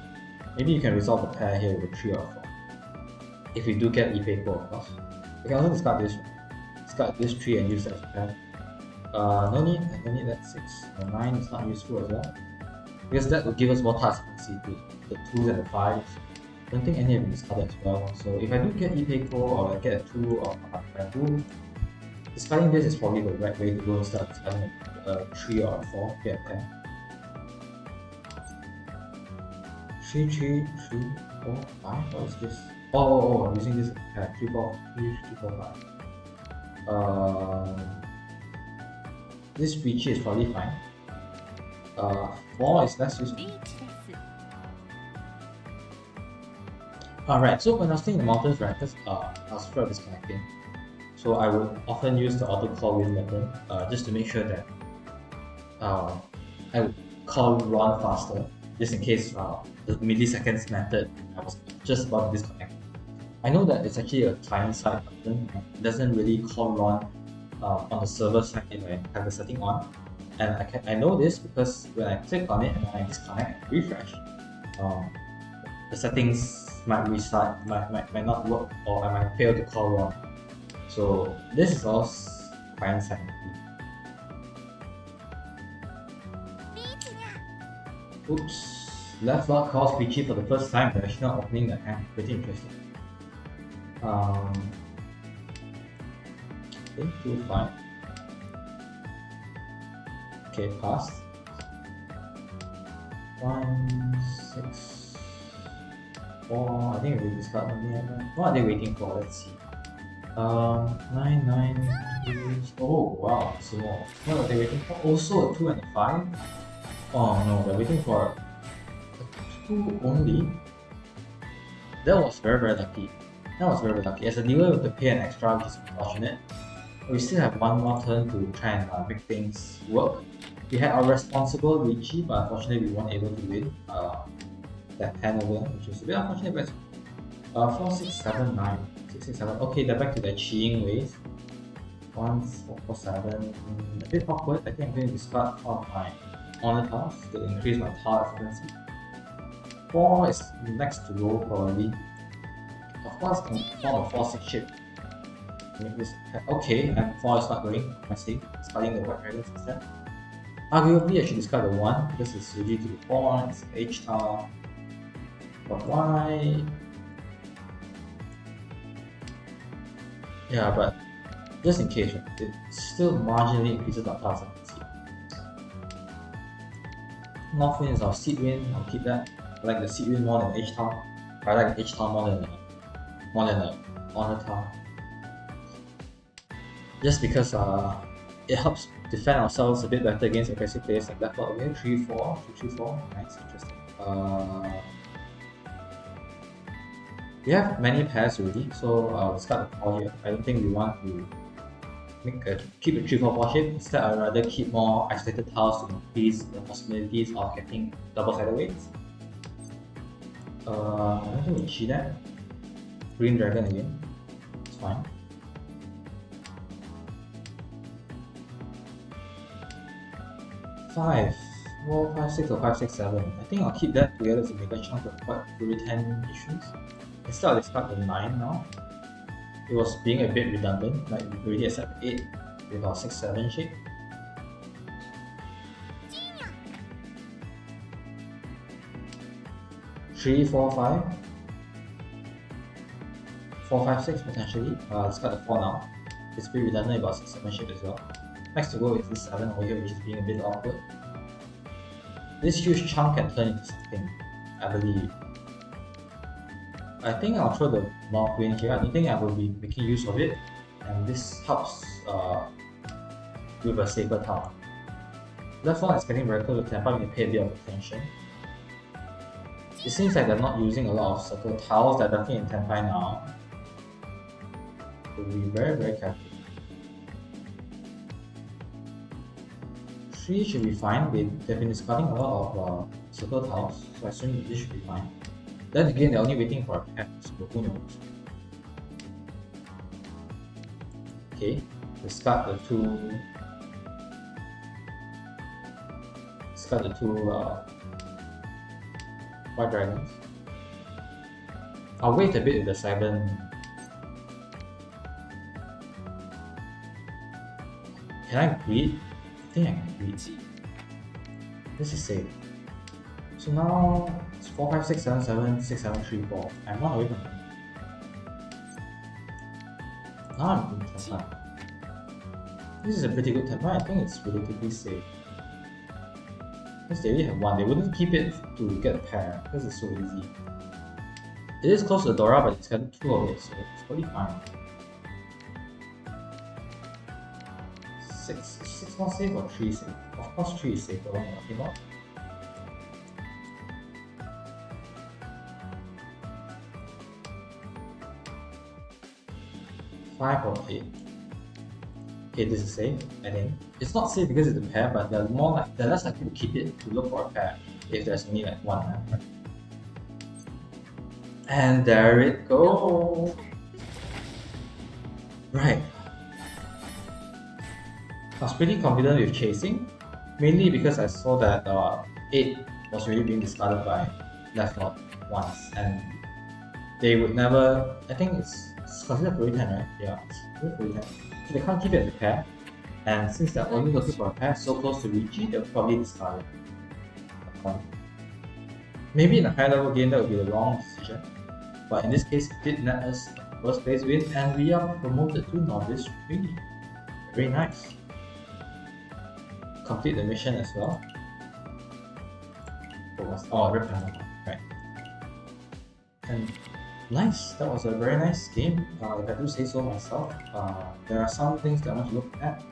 Maybe you can resolve the pair here with a 3 or 4. If we do get e-paper, of course. We can also discard this one. Discard this 3 and use that as a pair. No need, I don't need that 6. The 9 is not useful as well. Because that will give us more tasks to the 2s and the 5s. I don't think any of them discarded as well. So if I do get e-paper or I get a 2 or a 2, discarding this is probably the right way to go instead of discarding a 3 or a 4, get a pair. 3, 3, 3, 4, 5, what is this? Oh, I'm using this pair. 3, 4, 3, 4, 5. This Richie is probably fine. 4 is less useful. Alright, so when I was playing in the mountains, right, because I was afraid of disconnecting, so I would often use the auto call win button just to make sure that I would call run faster, just in case the milliseconds method I was just about to disconnect. I know that it's actually a client-side button. It doesn't really call run on the server side if I have the setting on. And I know this because when I click on it and I disconnect and refresh, the settings might restart, might not work, or I might fail to call run. So this is all client-side. Oops, left lock calls Peachy for the first time, but actually not opening the hand. Pretty interesting. Okay, 2, 5. Okay, pass. 1, 6, 4. I think we discard on the other. What are they waiting for? Let's see. 9, 9. Oh wow, small. What are they waiting for? Also a 2 and a 5. Oh no, they're waiting for a 2 only. That was very lucky. That was very lucky. As a dealer, we have to pay an extra, which is unfortunate. We still have one more turn to try and make things work. We had our responsible Richie, but unfortunately we weren't able to win that hand over, which was a bit unfortunate. But 4, 6, 7, 9. 6, 6, 7. Okay, they're back to their cheating ways. 1, 4, 4, 7. A bit awkward. I think I'm going to discard all of my honor tiles to increase my tile efficiency. 4 is next to roll probably. Of course, I can form a 4, 6 shape. Make this okay, and 4 is not going. I see. Starting the white dragons instead. Arguably, I should discard the 1 because it's UG to the 4, it's H tower. But why? Yeah, but just in case, right, it still marginally increases our class ability. North Wind is our Seed Wind, I'll keep that. I like the Seed Wind more than H tower. I like H tower more than a Honor tower. Just because it helps defend ourselves a bit better against aggressive players like that. But we have 3-4, 3-4, nice, interesting. We have many pairs already, so let's start the 4 here. I don't think we want to keep a 3-4 shape. Instead, I'd rather keep more isolated tiles to increase the possibilities of getting double-sided weights. I don't think we cheat that. Green Dragon again, it's fine. Five, 4, 5, 6, or 5, 6, 7. I think I'll keep that together to make a chunk of quite Fury 10 issues. Instead, I'll discard the 9 now. It was being a bit redundant, like we already accept 8 with our 6, 7 shape. Three, 4, 5. 4, 5, 6 potentially. Let's cut the 4 now. It's pretty redundant about 6, 7 shape as well. Next to go is this 7 over here, which is being a bit awkward. This huge chunk can turn into something, I believe. I think I'll throw the North Wind here. I don't think I will be making use of it, and this helps with a safer tower. Left one is getting very close to Tampa, we can pay a bit of attention. It seems like they're not using a lot of circle tiles, they're definitely in Tampa now. So be very, very careful. 3 should be fine. They've been discarding a lot of circle tiles, so I assume this should be fine. Then again, they're only waiting for a pack, so who knows. Okay, discard the two. Discard the two white dragons. I'll wait a bit with the 7. Can I greed? I think I can greed. This is safe. So now it's 4, 5, 6, 7, 7, 6, 7, 3, 4. I'm not away from them. Now I'm in Tempa. This is a pretty good Tempa. I think it's relatively safe. Because they already have 1. They wouldn't keep it to get a pair because it's so easy. It is close to the Dora, but it's got 2 of it, so it's probably fine. 6 more safe or 3 safe? Of course 3 is safe, the one I'm talking about. Five or 8. Okay, this is safe, I think. It's not safe because it's a pair, but they're less likely to keep it to look for a pair if there's only like 1. And there it goes. Right. I was pretty confident with chasing, mainly because I saw that 8 was really being discarded by left lot once, and they would never. I think it's considered Fury 10, right? Yeah, it's Fury 10. So they can't keep it as a pair, and since they're only looking for a pair so close to Ricci, they'll probably discard it. Maybe in a high level game that would be the wrong decision, but in this case it did net us a first place win, and we are promoted to Novice 3. Very nice. Complete the mission as well. Rip panel, right. And nice, that was a very nice game, if I do say so myself. There are some things that I want to look at,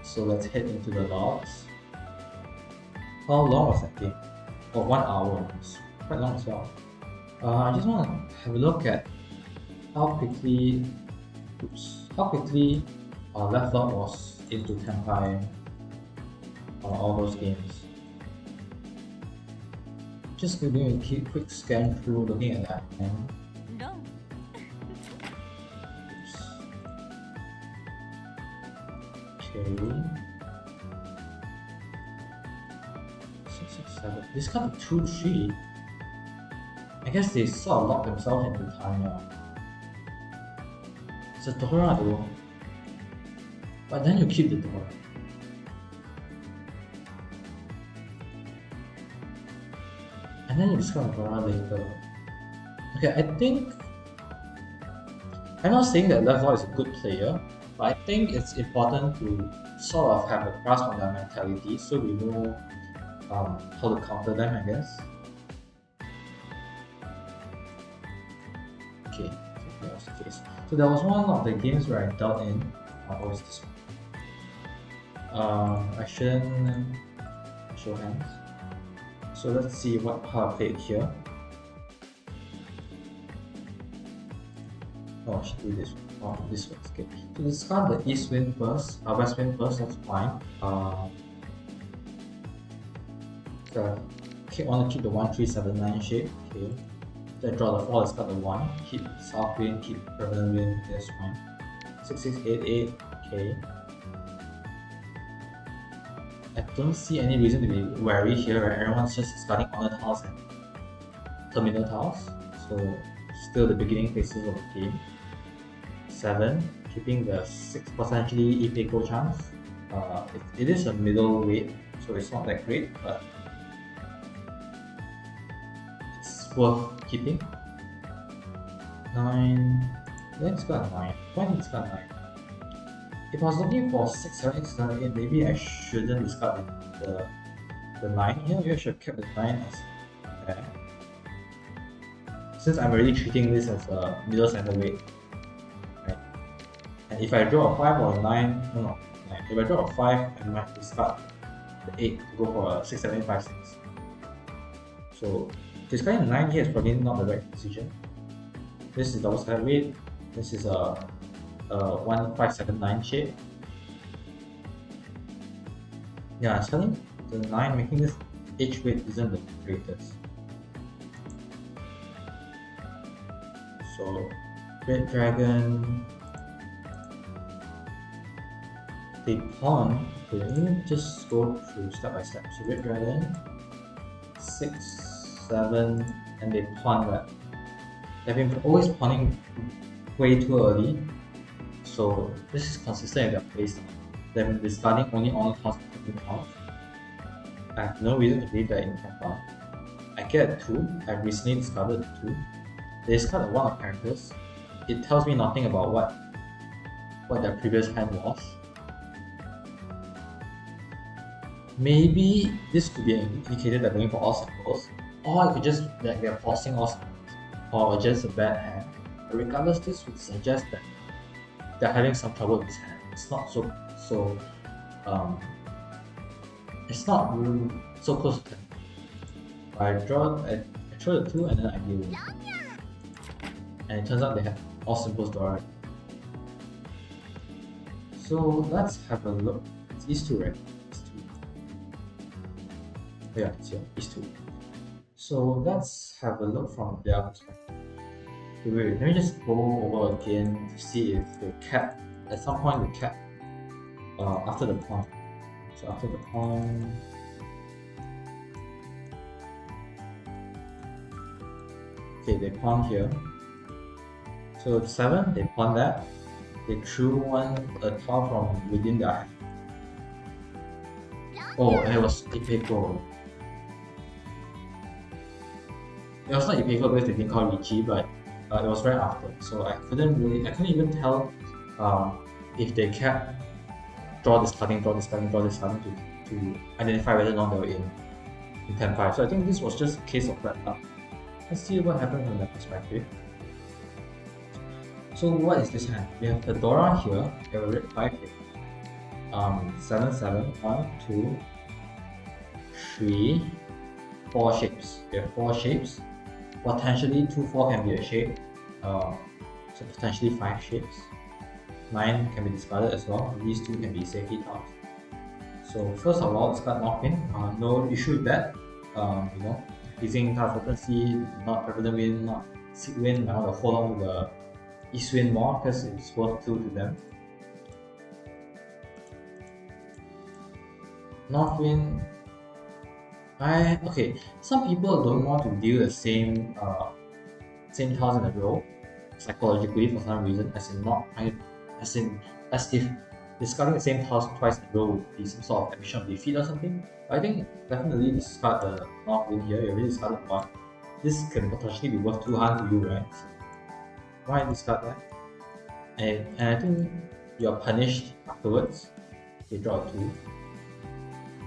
so let's head into the logs. How long was that game? Oh, 1 hour, it's quite long as well. I just want to have a look at how quickly Left Lot was into Tenpai on all those games. Just doing a quick scan through looking at that. No. Okay. 6, 6, 7. This kind of 2, 3. I guess they sort of locked themselves into time now. It's a Dora though. But then you keep the Dora. and then you discard Dora later. Okay, I think I'm not saying that Level is a good player, but I think it's important to sort of have a grasp on their mentality so we know how to counter them, I guess. Okay, so that was the case. So there was one of the games where I dealt in. What was this one? I shouldn't show hands. So let's see how I played here. Oh, I should do this one. Oh, this one. Okay. So discard the east wind first, west wind first, that's fine. Okay, I want to keep the 1379 shape. Okay. Then draw the 4, let's cut the 1. Keep south wind, keep prevalent wind, that's fine. 6688, okay. I don't see any reason to be wary here, right? Everyone's just discarding honor tiles and terminal tiles. So still the beginning phases of the game. 7, keeping the 6 potentially epico chance. It is a middle weight, so it's not that great, but it's worth keeping. 9, let's go at 9. Why did discard 9? If I was looking for 6, 7, 8, 7, 8, maybe I shouldn't discard the 9 here. Maybe I should have kept the 9 as there. Since I'm already treating this as a middle center weight. Right? And if I draw a 5 or a 9, no, 9. If I draw a 5, I might discard the 8 to go for a 6, 7, 8, 5, 6. So discarding 9 here is probably not the right decision. This is double sided weight. This is a 1579 shape. Yeah, discarding the 9, making this H weight isn't the greatest. So Red Dragon, they pawn. Okay, let me just go through step by step. So Red Dragon, 6, 7, and they pawn that. They've been always pawning way too early. So this is consistent with their playstyle. They've been discarding only honor tiles and terminal tiles. I have no reason to believe that in Kappa. I get a 2. I've recently discarded a 2. They discard 1 of characters. It tells me nothing about what their previous hand was. Maybe this could be an indicator they're going for all symbols, or it could just that they're forcing all symbols, or just a bad hand. But regardless, this would suggest that they're having some trouble with this hand. It's not it's not so close to 10. I throw the 2 and then I deal. And it turns out they have all symbols to alright. So let's have a look. It's East 2, right? East 2. Yeah, it's here, East 2. So let's have a look from their perspective. Wait, let me just go over again to see if they cap, at some point they cap after the pawn. So after the pawn, okay, they pawn here. So 7, they pawn that. They drew a tile from within their hand. Oh, and it was epico. It was not epico because they didn't call Ricci, but it was right after. So I couldn't even tell if they kept draw discarding to identify whether or not they were in 10-5. So I think this was just a case of bad luck. Let's see what happened from that perspective. So what is this hand? We have Fedora here, we have a red 5 here. 7, 7, 1, 2, 3, 4 shapes. We have 4 shapes. Potentially 2, 4 can be a shape. So potentially 5 shapes. 9 can be discarded as well. These 2 can be safety tiles. So first of all, discard Northwind. No issue with that. Using tile frequency, not prevalent wind, not seed wind. I want to hold on to the East wind more because it's worth 2 to them. Northwind. Okay. Some people don't want to deal the same tiles in a row psychologically for some reason, as if discarding the same task twice in a row would be some sort of admission of defeat or something. I think definitely discard the North Wind here. You already discarded one. This can potentially be worth 200 to you, right? So why discard that? And I think you're punished afterwards. You draw a 2.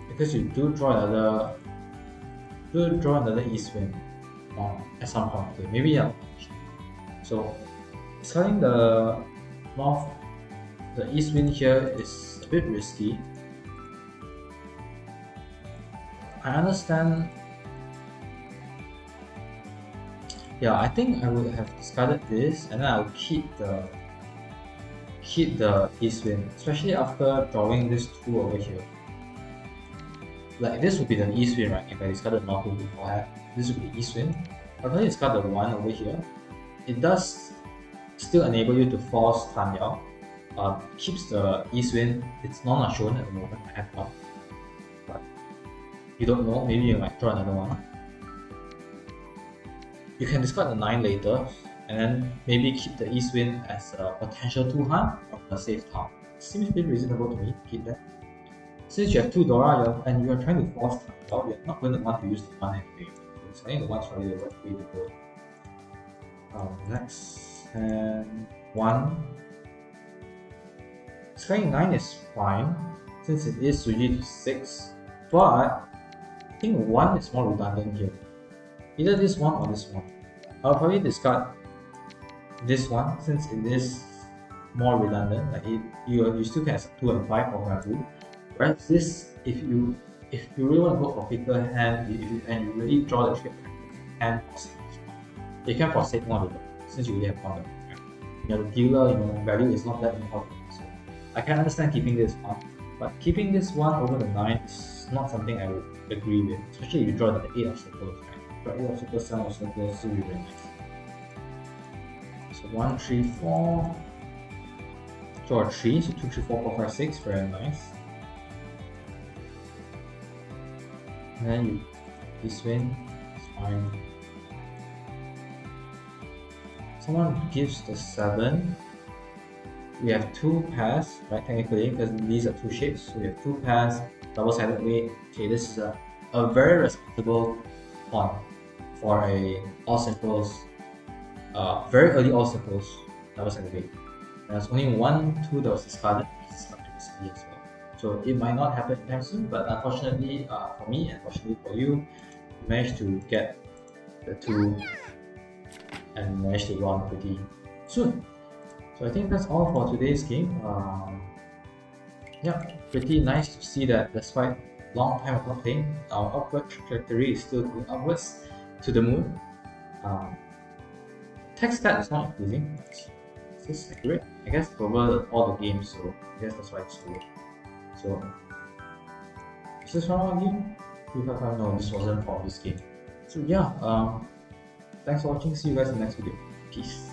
Because you do draw another East Wind at some point. Okay, maybe you're punished. So discarding the North, the East Wind here is a bit risky. I understand. Yeah, I think I would have discarded this and then I would keep the East Wind, especially after drawing this 2 over here. Like this would be the East Wind, right? If I discarded North Wind beforehand, this would be the East Wind. But when you discard the 1 over here, it does still enable you to force Tanyao. Keeps the East Wind. It's not shown at the moment. I have not, but you don't know. Maybe you might draw another one. You can discard the 9 later, and then maybe keep the East Wind as a potential 2 hunt or a safe target. Seems a bit reasonable to me to keep that. Since you have 2 Dora and you are trying to force Tanyao, you're not going to want to use the 1 anyway. So I think the 1's probably the right way to go. Next, and 1. Discarding 9 is fine, since it is Suji to 6, but I think 1 is more redundant here. Either this one or this one. I'll probably discard this one, since it is more redundant. Like you still can have 2 and 5 for Rabu. Whereas this, if you really want to go for quicker hand, and you really draw the trip hand, you can forsake one of them, since you really have one of them. The dealer, value is not that important. So I can understand keeping this one, but keeping this one over the 9 is not something I would agree with, especially if you draw the 8 of circles, right? Draw 8 of circles, 7 of circles, still be very nice. So 1, 3, 4. Draw a 3, so 2, 3, 4, 5, 6, very nice. And then this win, it's fine. Someone gives the 7. We have 2 pairs, right? Technically, because these are 2 shapes. So we have 2 pairs, double-sided weight. Okay, this is a very respectable one for a all simples, very early all simples double-sided weight. There's only 1, 2 that was discarded recently as well. So it might not happen anytime soon, but unfortunately for me, and fortunately for you, you managed to get the 2 and managed to run pretty soon. So I think that's all for today's game. Yeah, pretty nice to see that despite long time of not playing, our upward trajectory is still going upwards to the moon. Text stat is not increasing. Is this accurate? I guess over all the games, so I guess that's why it's slow. So is this from our game? No, this wasn't from this game. So yeah, thanks for watching. See you guys in the next video. Peace.